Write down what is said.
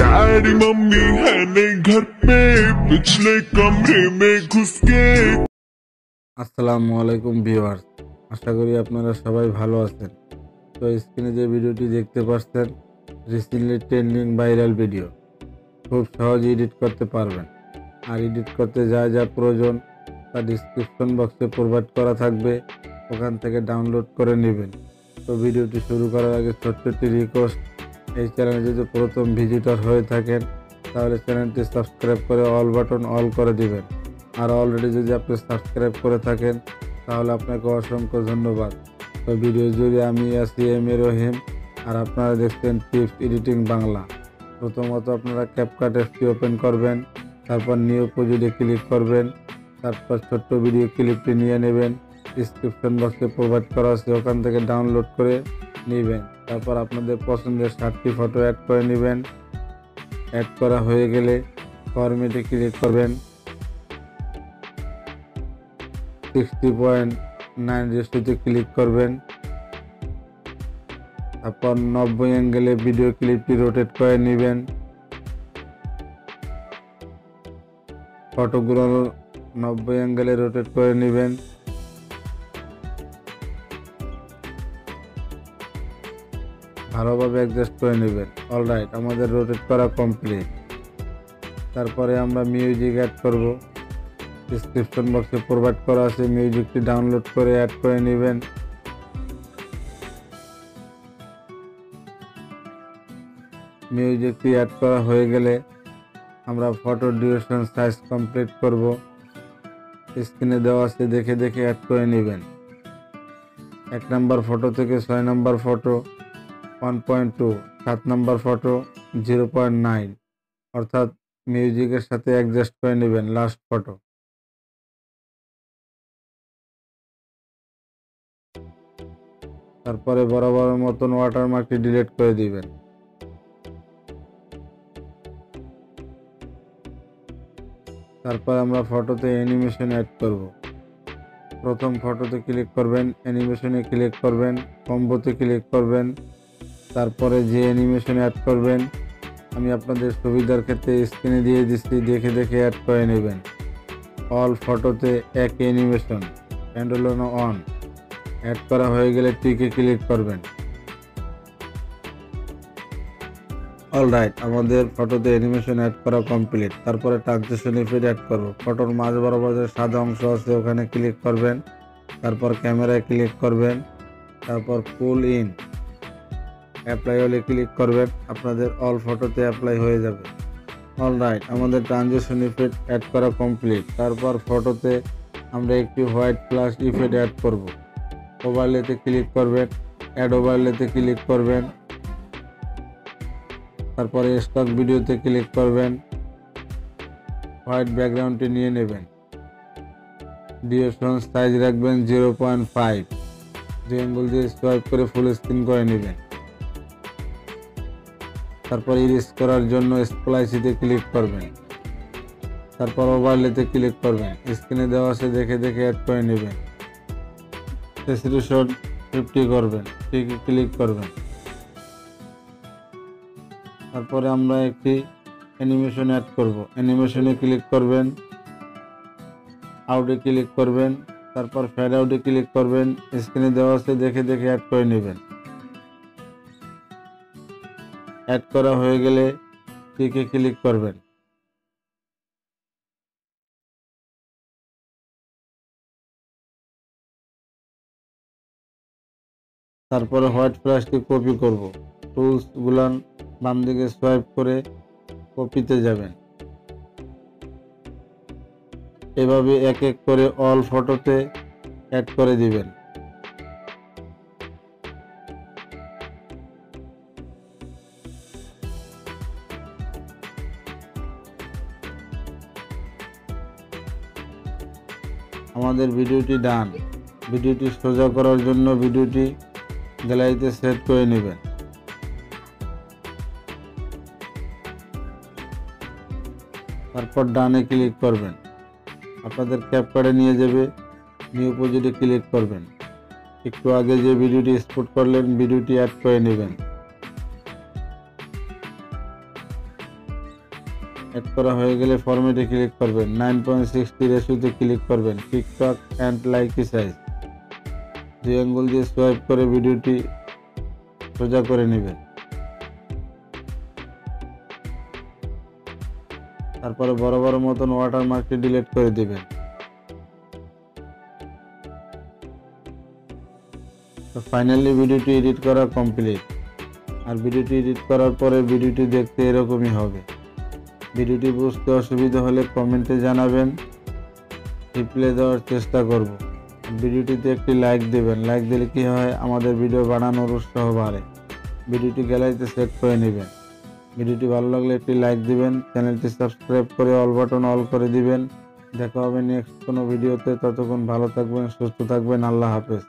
Daddy mummy है नहीं घर पे, पिछले कमरे में घुस के। আসসালামু আলাইকুম ভিউয়ার্স, আশা করি আপনারা সবাই ভালো আছেন। তো স্ক্রিনে যে ভিডিওটি দেখতে পাচ্ছেন রিসেন্টলি ট্রেন্ডিং ভাইরাল ভিডিও, খুব সহজে এডিট করতে পারবেন। আর এডিট করতে যা যা প্রয়োজন তা ডিসক্রিপশন বক্সে প্রোভাইড করা থাকবে, ওখান থেকে ডাউনলোড করে নেবেন। তো ভিডিওটি শুরু করার আগে ছোট্ট একটি রিকোয়েস্ট, এই চ্যানেলে যদি প্রথম ভিজিটর হয়ে থাকেন তাহলে চ্যানেলটি সাবস্ক্রাইব করে অল বাটন অল করে দিবেন। আর অলরেডি যদি আপনি সাবস্ক্রাইব করে থাকেন তাহলে আপনাকে অসংখ্য ধন্যবাদ। তো ভিডিও জুড়ে আমি আছি রহিম, আর আপনারা দেখছেন টিপস এডিটিং বাংলা। প্রথমত আপনারা 𝐏𝐡chị ওপেন করবেন, তারপর নিউ প্রজেক্টে ক্লিক করবেন, তারপর ছোট্ট ভিডিও ক্লিপটি নিয়ে নেবেন, ডিসক্রিপশন বক্সে প্রোভাইড করা আছে, ওখান থেকে ডাউনলোড করে নেবেন। তারপর আপনাদের পছন্দের 7টি ফটো অ্যাড করে নেবেন। অ্যাড করা হয়ে গেলে ফরম্যাটে ক্লিক করবেন, 60:9 রেশিওতে ক্লিক করবেন। তারপর 90 অ্যাঙ্গেলে ভিডিও ক্লিপটি রোটেট করে নেবেন। ফটোগুলো 90 অ্যাঙ্গেলে রোটেট করে নেবেন। ভালোভাবে অ্যাডজাস্ট করে নেবেন। অলরাইট, আমাদের রোটেট করা কমপ্লিট। তারপরে আমরা মিউজিক অ্যাড করব। ডিসক্রিপশন বক্সে প্রোভাইড করা আছে, মিউজিকটি ডাউনলোড করে অ্যাড করে নেবেন। মিউজিকটি অ্যাড করা হয়ে গেলে আমরা ফটো ডিউরেশন সাইজ কমপ্লিট করব। স্ক্রিনে দেওয়া আছে, দেখে দেখে অ্যাড করে নেবেন। 1 নম্বর ফটো থেকে 6 নম্বর ফটো 1.2, 7 নম্বর ফটো 0.9, অর্থাৎ মিউজিকের সাথে অ্যাডজাস্ট করে নেবেন লাস্ট ফটো। তারপরে বরাবর মতন ওয়াটারমার্কটি ডিলিট করে দিবেন। তারপর আমরা ফটোতে অ্যানিমেশন অ্যাড করব। প্রথম ফটোতে ক্লিক করবেন, অ্যানিমেশনে ক্লিক করবেন, কম্বোতে ক্লিক করবেন। তারপরে যে অ্যানিমেশন অ্যাড করবেন আমি আপনাদের সুবিধার ক্ষেত্রে স্ক্রিনে দিয়ে দিচ্ছি, দেখে দেখে অ্যাড করে নেবেন। অল ফটোতে এক অ্যানিমেশন স্ট্যান্ডঅ্যালোন অন অ্যাড করা হয়ে গেলে টিকে ক্লিক করবেন। অলরাইট, আমাদের ফটোতে অ্যানিমেশন অ্যাড করা কমপ্লিট। তারপরে ট্রানজিশন ইফেক্ট অ্যাড করব। ফটোর মাঝ বরাবর যে সাদা অংশ আছে ওখানে ক্লিক করবেন, তারপর ক্যামেরায় ক্লিক করবেন, তারপর পুল ইন অ্যাপ্লাই হলে ক্লিক করবেন। আপনাদের অল ফটোতে অ্যাপ্লাই হয়ে যাবে। অলরাইট, আমাদের ট্রানজিশন ইফেক্ট অ্যাড করা কমপ্লিট। তারপর ফটোতে আমরা একটি হোয়াইট প্লাস ইফেক্ট অ্যাড করব। ওভারলেতে ক্লিক করবেন, অ্যাড ওভারলেতে ক্লিক করবেন, তারপরে স্টক ভিডিওতে ক্লিক করবেন, হোয়াইট ব্যাকগ্রাউন্ডটি নিয়ে নেবেন। ডিউরেশন সাইজ রাখবেন 0.5, 2 আঙ্গুল দিয়ে সোয়াইপ করে ফুল স্ক্রিন করে নেবেন। তারপর ইরেজ করার জন্য 𝐏𝐶𝐓 ক্লিক করবেন, তারপর ওভারলেতে ক্লিক করবেন। স্ক্রিনে দেওয়া আছে, দেখে দেখে অ্যাড করে নেবেন। স্যাচুরেশন 50 করবেন, ঠিকই ক্লিক করবেন। তারপরে আমরা একটি অ্যানিমেশন অ্যাড করব। অ্যানিমেশনে ক্লিক করবেন, আউটে ক্লিক করবেন, তারপর ফেড আউটে ক্লিক করবেন। স্ক্রিনে দেওয়া আছে, দেখে দেখে অ্যাড করে নেবেন। অ্যাড করা হয়ে গেলে টিকে ক্লিক করবেন। তারপরে হোয়াইট ফ্ল্যাশটি কপি করব। টুলস গুলান বাম দিকে সোয়াইপ করে কপিতে যাবেন। এভাবে এক এক করে অল ফটোতে অ্যাড করে দিবেন। আমাদের ভিডিওটি ডান। ভিডিওটি সোজা করার জন্য ভিডিওটি গ্যালারিতে সেট করে নেবেন। তারপর ডানে ক্লিক করবেন, আপনাদের ক্যাপকার্ডে নিয়ে যাবে। নিউ প্রজেক্টে ক্লিক করবেন। একটু আগে যে ভিডিওটি এক্সপোর্ট করলেন ভিডিওটি অ্যাড করে নেবেন। অ্যাড করা হয়ে গেলে ফরম্যাটে ক্লিক করবেন, 9:60 রেশিওতে ক্লিক করবেন। টিকটক অ্যান্ড লাইকি সাইজ 2 আঙ্গুল দিয়ে সোয়াইপ করে ভিডিওটি সোজা করে নেবেন। তারপরে বড় বড় মতন ওয়াটারমার্কটি ডিলিট করে দিবেন। তো ফাইনালি ভিডিওটি এডিট করা কমপ্লিট। আর ভিডিওটি এডিট করার পরে ভিডিওটি দেখতে এরকমই হবে। ভিডিওটি বুঝতে অসুবিধা হলে কমেন্টে জানাবেন, রিপ্লাই দেওয়ার চেষ্টা করব। ভিডিওটিতে একটি লাইক দেবেন, লাইক দিলে কি হয়, আমাদের ভিডিও বানানোর উৎসাহ বাড়ে। ভিডিওটি গ্যালারিতে সেট করে নেবেন। ভিডিওটি ভালো লাগলে একটি লাইক দিবেন, চ্যানেলটি সাবস্ক্রাইব করে অল বাটন অল করে দিবেন। দেখা হবে নেক্সট কোনো ভিডিওতে। ততক্ষণ ভালো থাকবেন, সুস্থ থাকবেন। আল্লাহ হাফেজ।